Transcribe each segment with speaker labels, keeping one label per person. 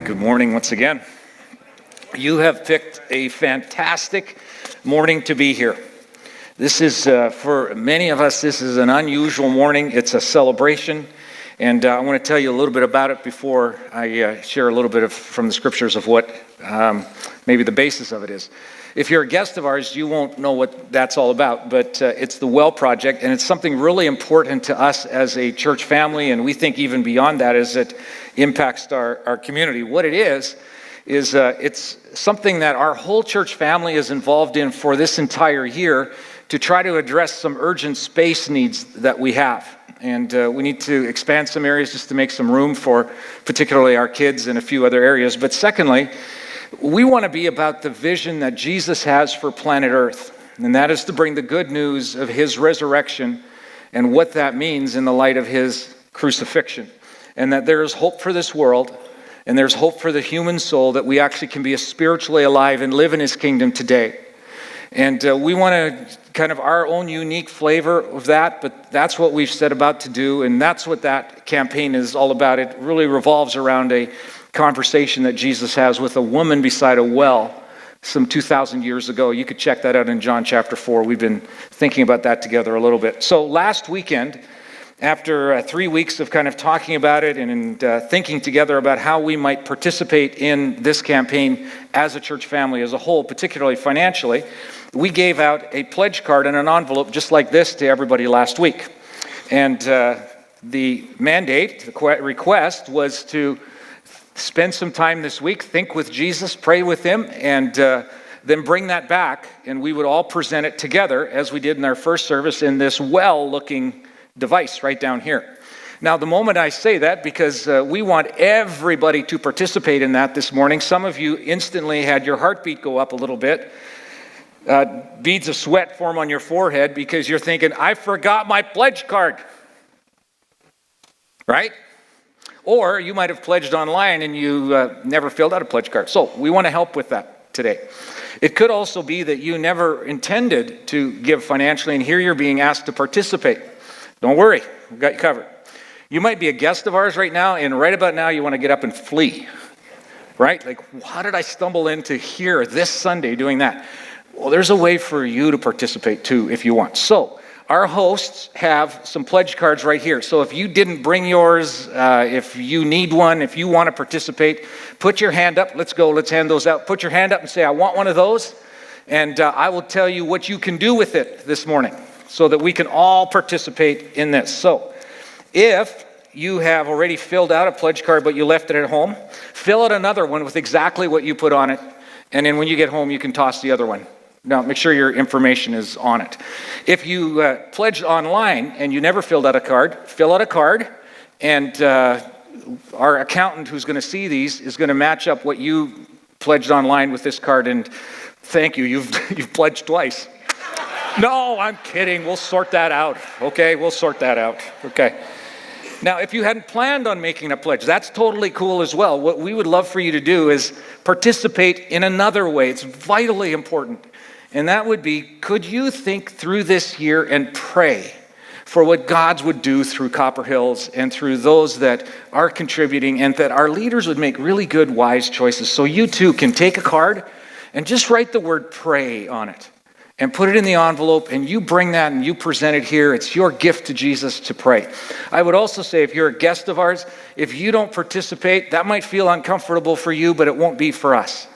Speaker 1: Good morning once again. You have picked a fantastic morning to be here. This is, for many of us, this is an unusual morning. It's a celebration, and I want to tell you a little bit about it before I share a little bit from the scriptures of what maybe the basis of it is. If you're a guest of ours, you won't know what that's all about, but it's the Well Project, and it's something really important to us as a church family, and we think even beyond that as it impacts our community. What it is it's something that our whole church family is involved in for this entire year to try to address some urgent space needs that we have. And we need to expand some areas just to make some room for particularly our kids and a few other areas. But secondly, we want to be about the vision that Jesus has for planet Earth, and that is to bring the good news of his resurrection and what that means in the light of his crucifixion, and that there is hope for this world, and there's hope for the human soul, that we actually can be spiritually alive and live in his kingdom today. And we want to kind of our own unique flavor of that, but that's what we've set about to do, and that's what that campaign is all about. It really revolves around a conversation that Jesus has with a woman beside a well some 2,000 years ago. You could check that out in John chapter 4. We've been thinking about that together a little bit. So last weekend, after 3 weeks of kind of talking about it and thinking together about how we might participate in this campaign as a church family as a whole, particularly financially, we gave out a pledge card and an envelope just like this to everybody last week. And the mandate, the request was to spend some time this week, think with Jesus, pray with him, and then bring that back, and we would all present it together as we did in our first service in this well-looking device right down here. Now, the moment I say that, because we want everybody to participate in that this morning, some of you instantly had your heartbeat go up a little bit. Beads of sweat form on your forehead because you're thinking, I forgot my pledge card. Right? Or you might have pledged online and you never filled out a pledge card. So we want to help with that today. It could also be that you never intended to give financially, and here you're being asked to participate. Don't worry, we've got you covered. You might be a guest of ours right now, and right about now you want to get up and flee. Right? Like, how did I stumble into here this Sunday doing that? Well, there's a way for you to participate too if you want. So our hosts have some pledge cards right here. So if you didn't bring yours, if you need one, if you want to participate, put your hand up. Let's go. Let's hand those out. Put your hand up and say, I want one of those. And I will tell you what you can do with it this morning so that we can all participate in this. So if you have already filled out a pledge card, but you left it at home, fill out another one with exactly what you put on it. And then when you get home, you can toss the other one. Now, make sure your information is on it. If you pledged online and you never filled out a card, fill out a card, and our accountant who's going to see these is going to match up what you pledged online with this card, and thank you, you've pledged twice. No, I'm kidding. We'll sort that out. Okay, we'll sort that out. Okay. Now, if you hadn't planned on making a pledge, that's totally cool as well. What we would love for you to do is participate in another way. It's vitally important. And that would be, could you think through this year and pray for what God would do through Copper Hills and through those that are contributing, and that our leaders would make really good, wise choices. So you too can take a card and just write the word pray on it and put it in the envelope, and you bring that and you present it here. It's your gift to Jesus to pray. I would also say, if you're a guest of ours, if you don't participate, that might feel uncomfortable for you, but it won't be for us.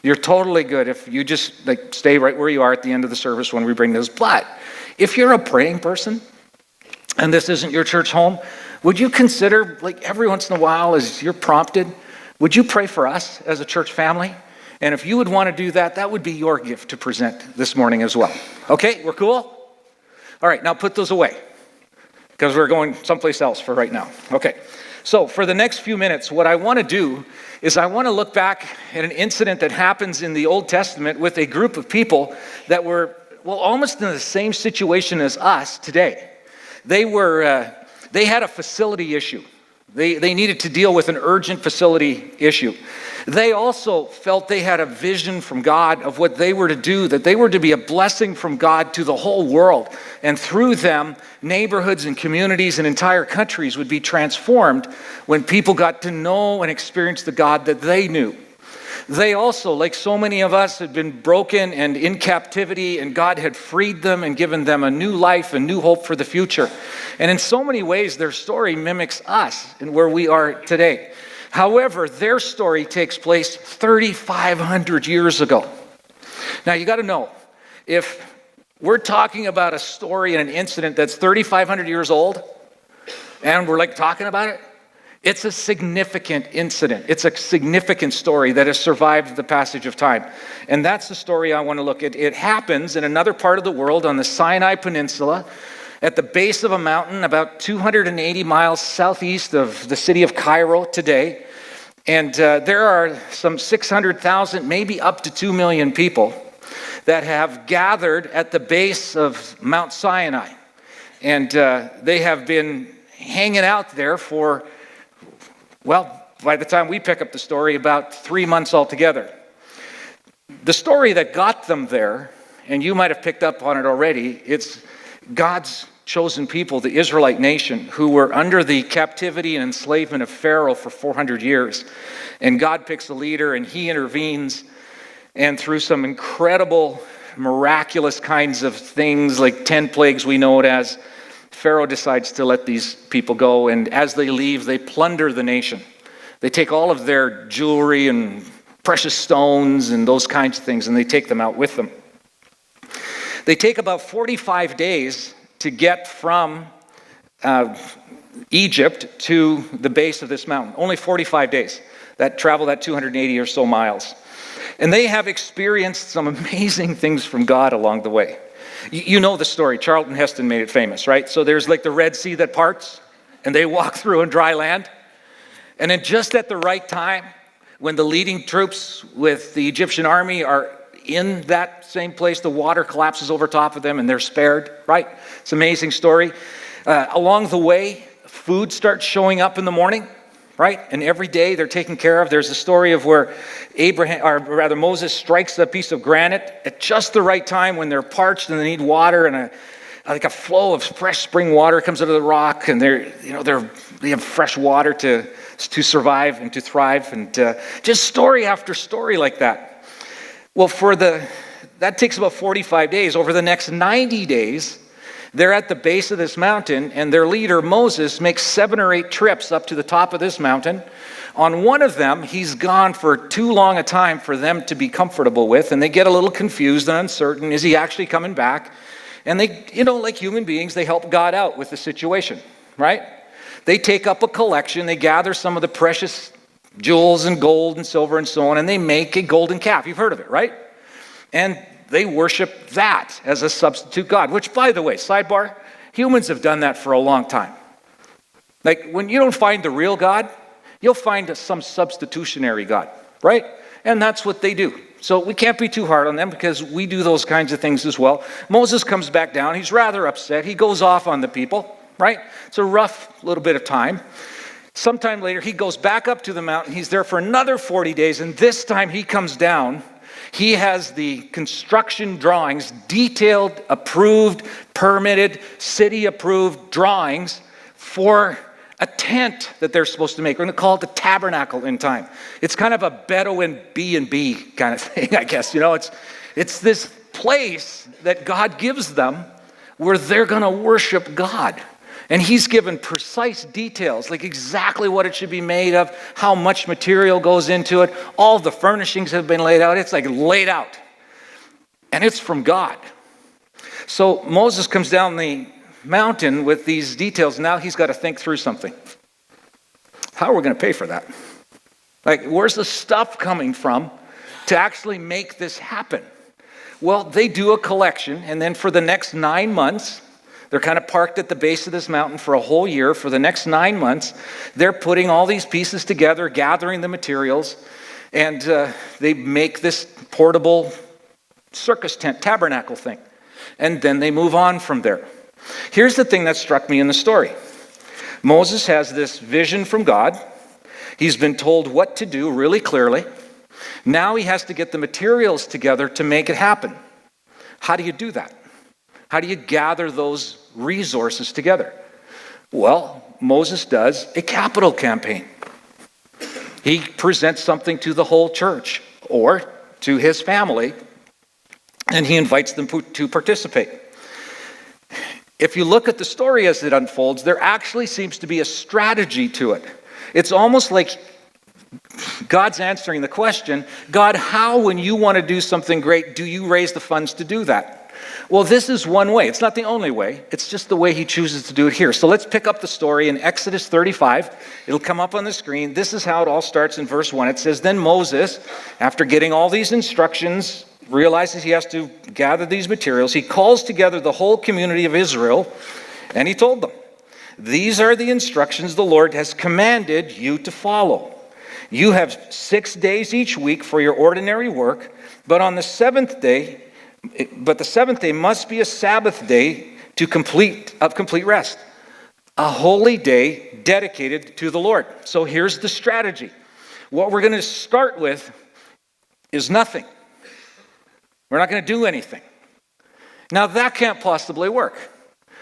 Speaker 1: You're totally good if you just stay right where you are at the end of the service when we bring those. But if you're a praying person and this isn't your church home, would you consider, every once in a while as you're prompted, would you pray for us as a church family? And if you would want to do that, that would be your gift to present this morning as well. Okay, we're cool? All right, now put those away because we're going someplace else for right now. Okay. So for the next few minutes, what I want to do is I want to look back at an incident that happens in the Old Testament with a group of people that were, almost in the same situation as us today. They had a facility issue. They needed to deal with an urgent facility issue. They also felt they had a vision from God of what they were to do, that they were to be a blessing from God to the whole world. And through them, neighborhoods and communities and entire countries would be transformed when people got to know and experience the God that they knew. They also, like so many of us, had been broken and in captivity, and God had freed them and given them a new life, a new hope for the future. And in so many ways, their story mimics us and where we are today. However, their story takes place 3,500 years ago. Now, you got to know, if we're talking about a story and an incident that's 3,500 years old, and we're talking about it, it's a significant incident. It's a significant story that has survived the passage of time. And that's the story I want to look at. It happens in another part of the world on the Sinai Peninsula at the base of a mountain about 280 miles southeast of the city of Cairo today. And there are some 600,000, maybe up to 2 million people that have gathered at the base of Mount Sinai. And they have been hanging out there for, well, by the time we pick up the story, about 3 months altogether. The story that got them there, and you might have picked up on it already, it's God's chosen people, the Israelite nation, who were under the captivity and enslavement of Pharaoh for 400 years. And God picks a leader, and he intervenes, and through some incredible, miraculous kinds of things, like 10 plagues we know it as, Pharaoh decides to let these people go, and as they leave, they plunder the nation. They take all of their jewelry and precious stones and those kinds of things, and they take them out with them. They take about 45 days to get from Egypt to the base of this mountain. Only 45 days. That travel that 280 or so miles. And they have experienced some amazing things from God along the way. You know the story. Charlton Heston made it famous, right? So there's the Red Sea that parts, and they walk through on dry land. And then just at the right time, when the leading troops with the Egyptian army are in that same place, the water collapses over top of them and they're spared, right? It's an amazing story. Along the way, food starts showing up in the morning, right? And every day they're taken care of. There's a story of where Moses strikes a piece of granite at just the right time when they're parched and they need water, and a flow of fresh spring water comes out of the rock, and they have fresh water to survive and to thrive, and just story after story like that. Well, that takes about 45 days. Over the next 90 days, they're at the base of this mountain, and their leader, Moses, makes 7 or 8 trips up to the top of this mountain. On one of them, he's gone for too long a time for them to be comfortable with, and they get a little confused and uncertain. Is he actually coming back? And they, like human beings, they help God out with the situation, right? They take up a collection, they gather some of the precious jewels and gold and silver and so on, and they make a golden calf. You've heard of it, right? And they worship that as a substitute God, which, by the way, sidebar, humans have done that for a long time. When you don't find the real God, you'll find some substitutionary God, right? And that's what they do. So we can't be too hard on them because we do those kinds of things as well. Moses comes back down. He's rather upset. He goes off on the people, right? It's a rough little bit of time. Sometime later, he goes back up to the mountain. He's there for another 40 days, and this time he comes down. He has the construction drawings, detailed, approved, permitted, city-approved drawings for a tent that they're supposed to make. We're going to call it the tabernacle in time. It's kind of a Bedouin B&B kind of thing, I guess. It's this place that God gives them where they're going to worship God. And he's given precise details, exactly what it should be made of, how much material goes into it. All the furnishings have been laid out. It's laid out. And it's from God. So Moses comes down the mountain with these details. Now he's got to think through something. How are we going to pay for that? Where's the stuff coming from to actually make this happen? Well, they do a collection, and then for the next 9 months, they're kind of parked at the base of this mountain for a whole year. For the next 9 months, they're putting all these pieces together, gathering the materials, and they make this portable circus tent, tabernacle thing. And then they move on from there. Here's the thing that struck me in the story. Moses has this vision from God. He's been told what to do really clearly. Now he has to get the materials together to make it happen. How do you do that? How do you gather those resources together? Well, Moses does a capital campaign. He presents something to the whole church or to his family, and he invites them to participate. If you look at the story as it unfolds, there actually seems to be a strategy to it. It's almost like God's answering the question, God, how, when you want to do something great, do you raise the funds to do that? Well, this is one way. It's not the only way. It's just the way he chooses to do it here. So let's pick up the story in Exodus 35. It'll come up on the screen. This is how it all starts in verse 1. It says, then Moses, after getting all these instructions, realizes he has to gather these materials. He calls together the whole community of Israel, and he told them, these are the instructions the Lord has commanded you to follow. You have 6 days each week for your ordinary work, but the seventh day must be a Sabbath day of complete rest, a holy day dedicated to the Lord. So here's the strategy. What we're going to start with is nothing. We're not going to do anything. Now that can't possibly work.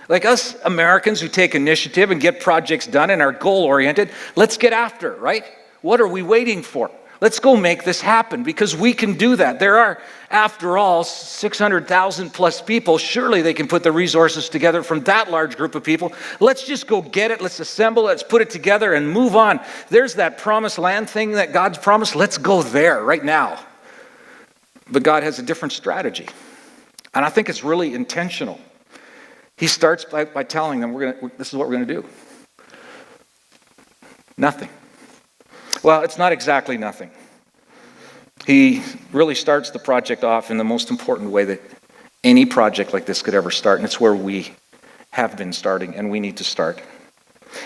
Speaker 1: Like us Americans who take initiative and get projects done and are goal-oriented, let's get after it, right? What are we waiting for? Let's go make this happen because we can do that. There are, after all, 600,000 plus people. Surely they can put the resources together from that large group of people. Let's just go get it. Let's assemble. Let's put it together and move on. There's that promised land thing that God's promised. Let's go there right now. But God has a different strategy. And I think it's really intentional. He starts by telling them, this is what we're going to do. Nothing. Well, it's not exactly nothing. He really starts the project off in the most important way that any project like this could ever start, and it's where we have been starting, and we need to start.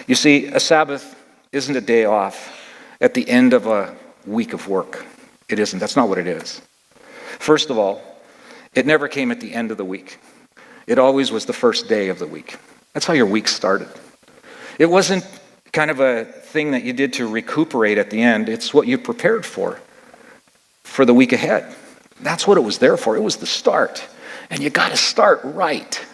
Speaker 1: You see, a Sabbath isn't a day off at the end of a week of work. It isn't. That's not what it is. First of all, it never came at the end of the week. It always was the first day of the week. That's how your week started. It wasn't kind of a thing that you did to recuperate at the end. It's what you prepared for the week ahead. That's what it was there for. It was the start. And you got to start right.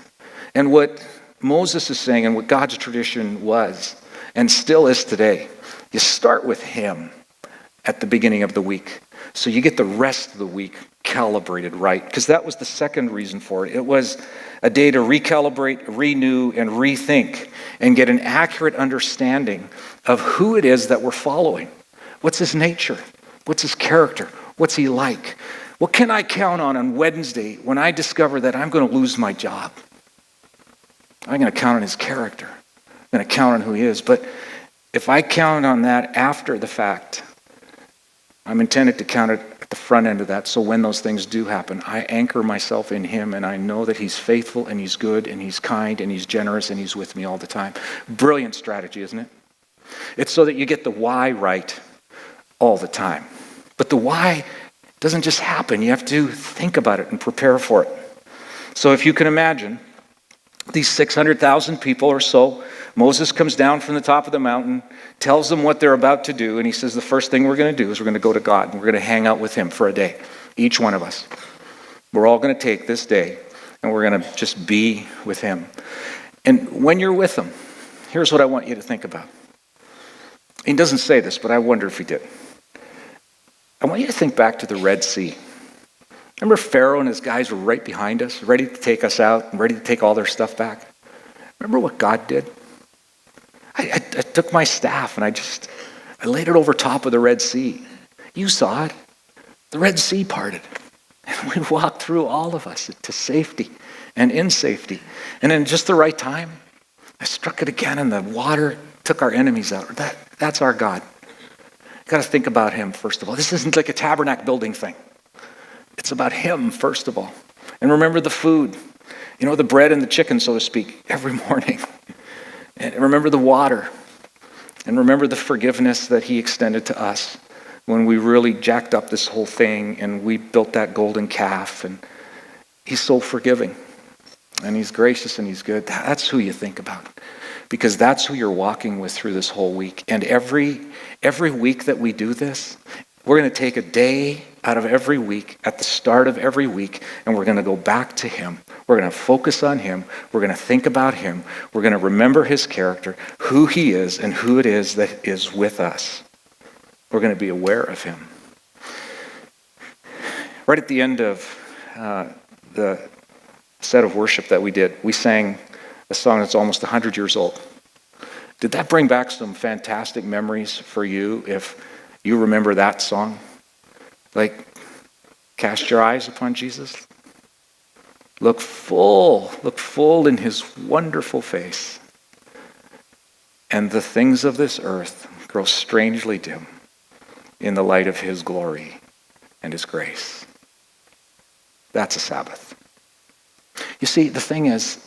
Speaker 1: And what Moses is saying and what God's tradition was and still is today, you start with him at the beginning of the week. So you get the rest of the week calibrated right. Because that was the second reason for it. It was a day to recalibrate, renew, and rethink and get an accurate understanding of who it is that we're following. What's his nature? What's his character? What's he like? What can I count on Wednesday when I discover that I'm going to lose my job? I'm going to count on his character. I'm going to count on who he is. But if I count on that after the fact, I'm intended to count it at the front end of that, so when those things do happen, I anchor myself in him, and I know that he's faithful, and he's good, and he's kind, and he's generous, and he's with me all the time. Brilliant strategy, isn't it? It's so that you get the why right all the time. But the why doesn't just happen. You have to think about it and prepare for it. So if you can imagine, these 600,000 people or so, Moses comes down from the top of the mountain, tells them what they're about to do, and he says the first thing we're going to do is we're going to go to God, and we're going to hang out with him for a day, each one of us. We're all going to take this day, and we're going to just be with him. And when you're with him, here's what I want you to think about. He doesn't say this, but I wonder if he did. I want you to think back to the Red Sea. Remember Pharaoh and his guys were right behind us, ready to take us out, and ready to take all their stuff back? Remember what God did? I took my staff and I laid it over top of the Red Sea. You saw it. The Red Sea parted. And we walked through, all of us, to safety and in safety. And in just the right time, I struck it again and the water took our enemies out. That's our God. You got to think about him, first of all. This isn't like a tabernacle building thing. It's about him, first of all. And remember the food. You know, the bread and the chicken, so to speak, every morning. And remember the water. And remember the forgiveness that he extended to us when we really jacked up this whole thing and we built that golden calf. And he's so forgiving. And he's gracious and he's good. That's who you think about. because that's who you're walking with through this whole week. And every week that we do this, we're going to take a day out of every week, at the start of every week, and we're going to go back to him. We're going to focus on him. We're going to think about him. We're going to remember his character, who he is, and who it is that is with us. We're going to be aware of him. Right at the end of the set of worship that we did, we sang a song that's almost 100 years old. Did that bring back some fantastic memories for you if you remember that song? Like, cast your eyes upon Jesus. Look full in his wonderful face. And the things of this earth grow strangely dim in the light of his glory and his grace. That's a Sabbath. You see, the thing is,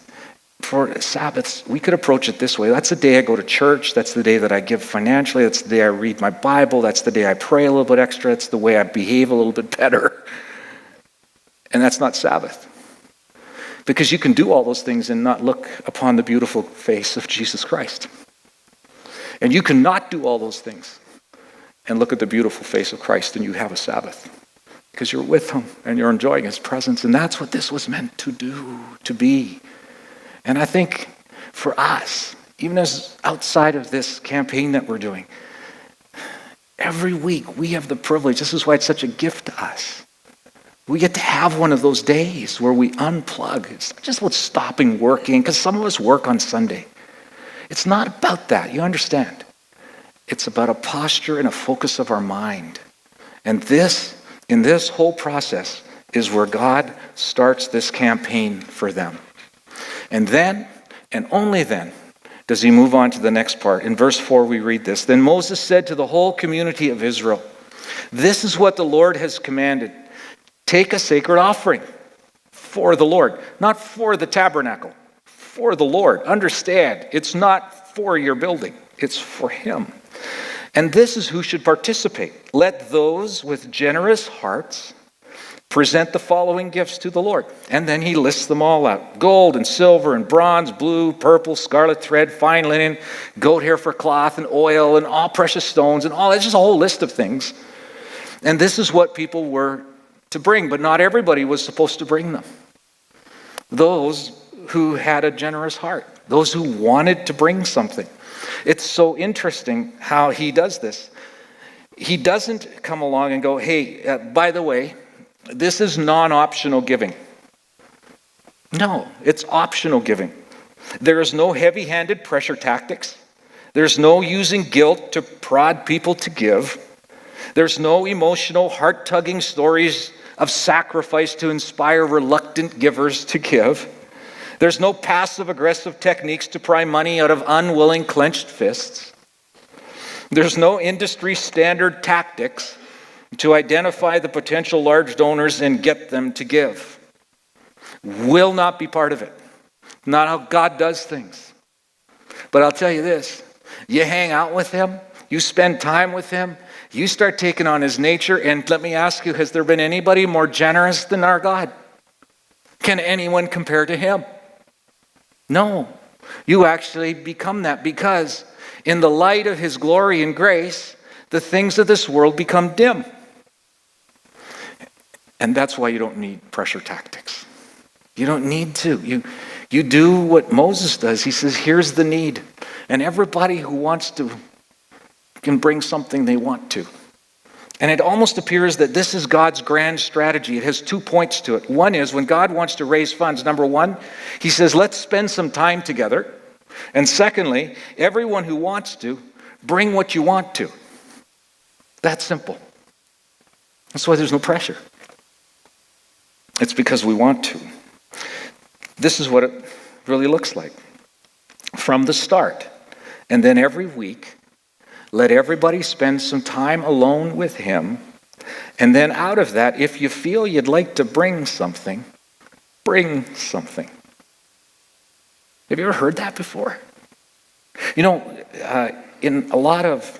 Speaker 1: for Sabbaths, we could approach it this way. That's the day I go to church. That's the day that I give financially. That's the day I read my Bible. That's the day I pray a little bit extra. It's the way I behave a little bit better. And that's not Sabbath. Because you can do all those things and not look upon the beautiful face of Jesus Christ. And you cannot do all those things and look at the beautiful face of Christ, and you have a Sabbath. Because you're with him and you're enjoying his presence. And that's what this was meant to do, to be. And I think for us, even as outside of this campaign that we're doing, every week we have the privilege, this is why it's such a gift to us. We get to have one of those days where we unplug. It's not just about stopping working, because some of us work on Sunday. It's not about that, you understand. It's about a posture and a focus of our mind. And in this whole process is where God starts this campaign for them. And then, and only then, does he move on to the next part. In verse 4 we read this. Then Moses said to the whole community of Israel, "This is what the Lord has commanded. Take a sacred offering for the Lord." Not for the tabernacle, for the Lord. Understand, it's not for your building. It's for him. "And this is who should participate. Let those with generous hearts present the following gifts to the Lord." And then he lists them all out. Gold and silver and bronze, blue, purple, scarlet thread, fine linen, goat hair for cloth and oil and all precious stones and all. It's just a whole list of things. And this is what people were to bring, but not everybody was supposed to bring them. Those who had a generous heart, those who wanted to bring something. It's so interesting how he does this. He doesn't come along and go, "Hey, by the way, this is non-optional giving." No, it's optional giving. There is no heavy-handed pressure tactics. There's no using guilt to prod people to give. There's no emotional, heart-tugging stories of sacrifice to inspire reluctant givers to give. There's no passive-aggressive techniques to pry money out of unwilling clenched fists. There's no industry-standard tactics to identify the potential large donors and get them to give. Will not be part of it. Not how God does things. But I'll tell you this, you hang out with him, you spend time with him, you start taking on his nature, and let me ask you, has there been anybody more generous than our God? Can anyone compare to him? No. You actually become that, because in the light of his glory and grace, the things of this world become dim. And that's why you don't need pressure tactics. You don't need to. You do what Moses does. He says, here's the need. And everybody who wants to can bring something they want to. And it almost appears that this is God's grand strategy. It has 2 points to it. One is, when God wants to raise funds, number one, he says, let's spend some time together. And secondly, everyone who wants to, bring what you want to. That's simple. That's why there's no pressure. It's because we want to. This is what it really looks like. From the start, and then every week, let everybody spend some time alone with him. And then out of that, if you feel you'd like to bring something, bring something. Have you ever heard that before? You know, in a lot of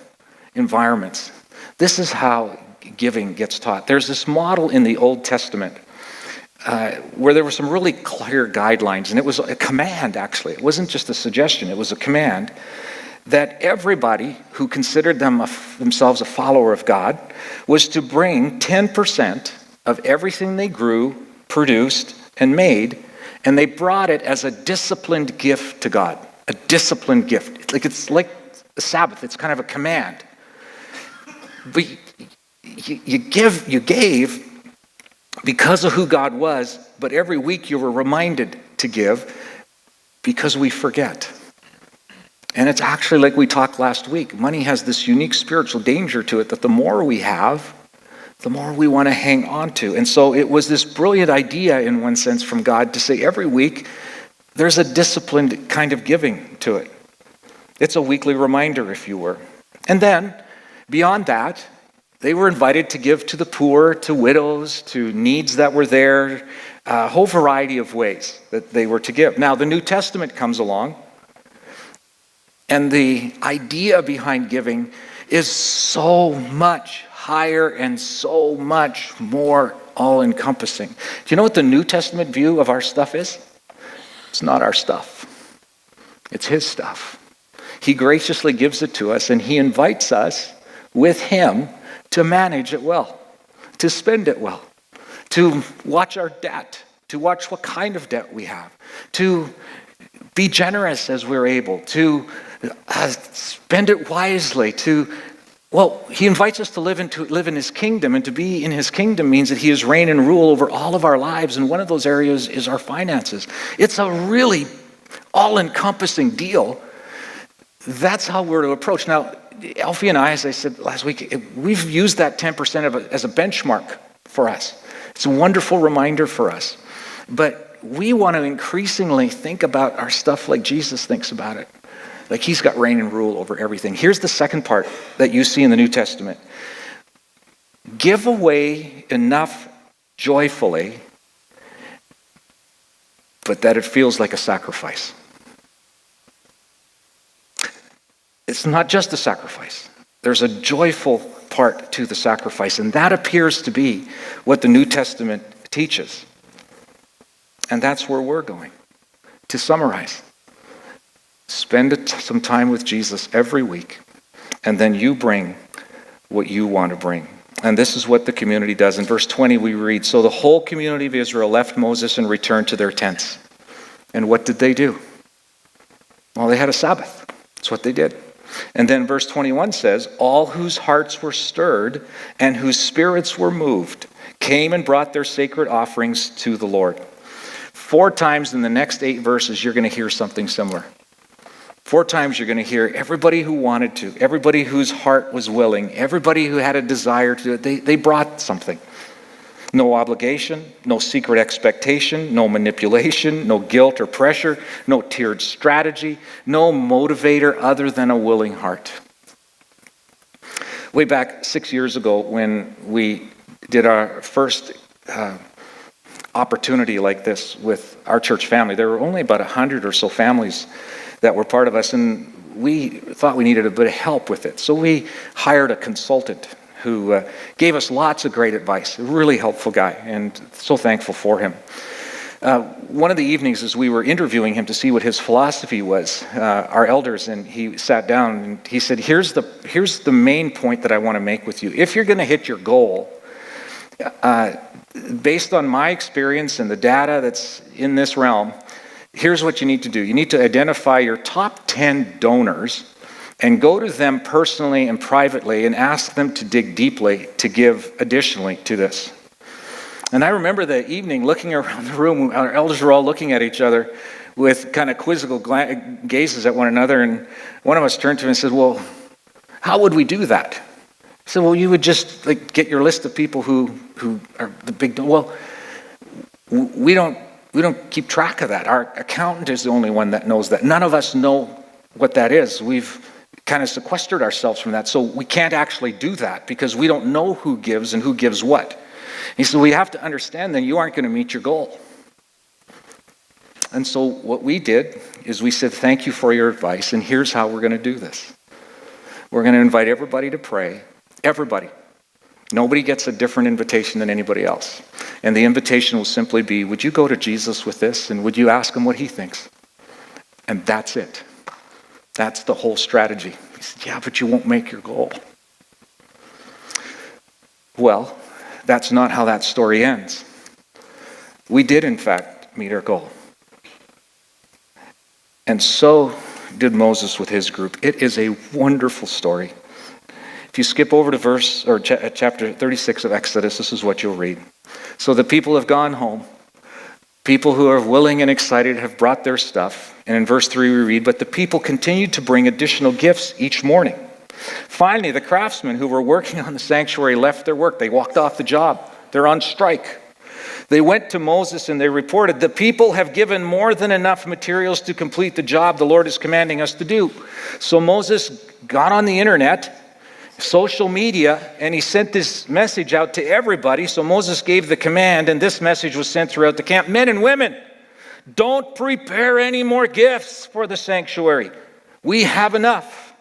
Speaker 1: environments, this is how giving gets taught. There's this model in the Old Testament where there were some really clear guidelines, and it was a command, actually. It wasn't just a suggestion, it was a command that everybody who considered themselves a follower of God was to bring 10% of everything they grew, produced, and made, and they brought it as a disciplined gift to God. A disciplined gift. It's like the Sabbath, it's kind of a command. But you gave because of who God was, but every week you were reminded to give because we forget. And it's actually like we talked last week. Money has this unique spiritual danger to it that the more we have, the more we want to hang on to. And so it was this brilliant idea in one sense from God to say every week there's a disciplined kind of giving to it. It's a weekly reminder, if you were. And then beyond that, they were invited to give to the poor, to widows, to needs that were there, a whole variety of ways that they were to give. Now, the New Testament comes along, and the idea behind giving is so much higher and so much more all-encompassing. Do you know what the New Testament view of our stuff is? It's not our stuff. It's His stuff. He graciously gives it to us, and He invites us with Him to manage it well, to spend it well, to watch our debt, to watch what kind of debt we have, to be generous as we're able, to spend it wisely, He invites us to live in His kingdom, and to be in His kingdom means that He is reign and rule over all of our lives, and one of those areas is our finances. It's a really all-encompassing deal. That's how we're to approach. Now, Elfie and I, as I said last week, we've used that 10% as a benchmark for us. It's a wonderful reminder for us. But we want to increasingly think about our stuff like Jesus thinks about it. Like He's got reign and rule over everything. Here's the second part that you see in the New Testament. Give away enough joyfully, but that it feels like a sacrifice. It's not just a sacrifice. There's a joyful part to the sacrifice, and that appears to be what the New Testament teaches. And that's where we're going. To summarize, spend some time with Jesus every week, and then you bring what you want to bring. And this is what the community does. In verse 20 we read, "So the whole community of Israel left Moses and returned to their tents." And what did they do? Well, they had a Sabbath. That's what they did. And then verse 21 says, "All whose hearts were stirred and whose spirits were moved came and brought their sacred offerings to the Lord." 4 times in the next 8 verses, you're going to hear something similar. 4 times you're going to hear everybody who wanted to, everybody whose heart was willing, everybody who had a desire to do it, they brought something. No obligation, no secret expectation, no manipulation, no guilt or pressure, no tiered strategy, no motivator other than a willing heart. Way back 6 years ago when we did our first opportunity like this with our church family, there were only about 100 or so families that were part of us, and we thought we needed a bit of help with it. So we hired a consultant who gave us lots of great advice, a really helpful guy, and so thankful for him. One of the evenings as we were interviewing him to see what his philosophy was, our elders, and he sat down and he said, here's the main point that I want to make with you. If you're going to hit your goal, based on my experience and the data that's in this realm, here's what you need to do. You need to identify your top 10 donors and go to them personally and privately and ask them to dig deeply to give additionally to this. And I remember the evening looking around the room, our elders were all looking at each other with kind of quizzical gazes at one another, and one of us turned to him and said, "Well, how would we do that?" He said, "Well, you would just get your list of people who are the big..." Well, we don't keep track of that. Our accountant is the only one that knows that. None of us know what that is. We've kind of sequestered ourselves from that. So we can't actually do that because we don't know who gives and who gives what. He said, we have to understand that you aren't going to meet your goal. And so what we did is we said, thank you for your advice, and here's how we're going to do this. We're going to invite everybody to pray. Everybody. Nobody gets a different invitation than anybody else. And the invitation will simply be, would you go to Jesus with this and would you ask him what he thinks? And that's it. That's the whole strategy. He said, yeah, but you won't make your goal. Well, that's not how that story ends. We did, in fact, meet our goal. And so did Moses with his group. It is a wonderful story. If you skip over to chapter 36 of Exodus, this is what you'll read. So the people have gone home. People who are willing and excited have brought their stuff. And in verse 3 we read, but the people continued to bring additional gifts each morning. Finally, the craftsmen who were working on the sanctuary left their work. They walked off the job. They're on strike. They went to Moses and they reported, the people have given more than enough materials to complete the job the Lord is commanding us to do. So Moses got on the internet, social media, and he sent this message out to everybody. So Moses gave the command, and this message was sent throughout the camp. Men and women, don't prepare any more gifts for the sanctuary. We have enough.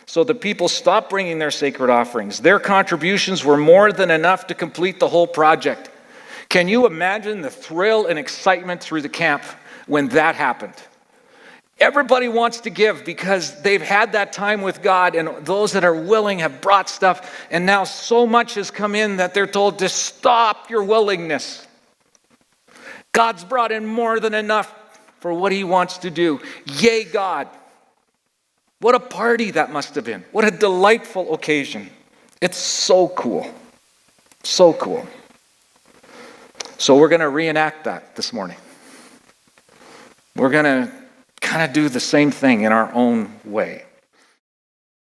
Speaker 1: So the people stopped bringing their sacred offerings. Their contributions were more than enough to complete the whole project. Can you imagine the thrill and excitement through the camp when that happened? Everybody wants to give because they've had that time with God, and those that are willing have brought stuff, and now so much has come in that they're told to stop your willingness. God's brought in more than enough for what he wants to do. Yay, God. What a party that must have been. What a delightful occasion. It's so cool. So cool. So we're going to reenact that this morning. We're going to kind of do the same thing in our own way.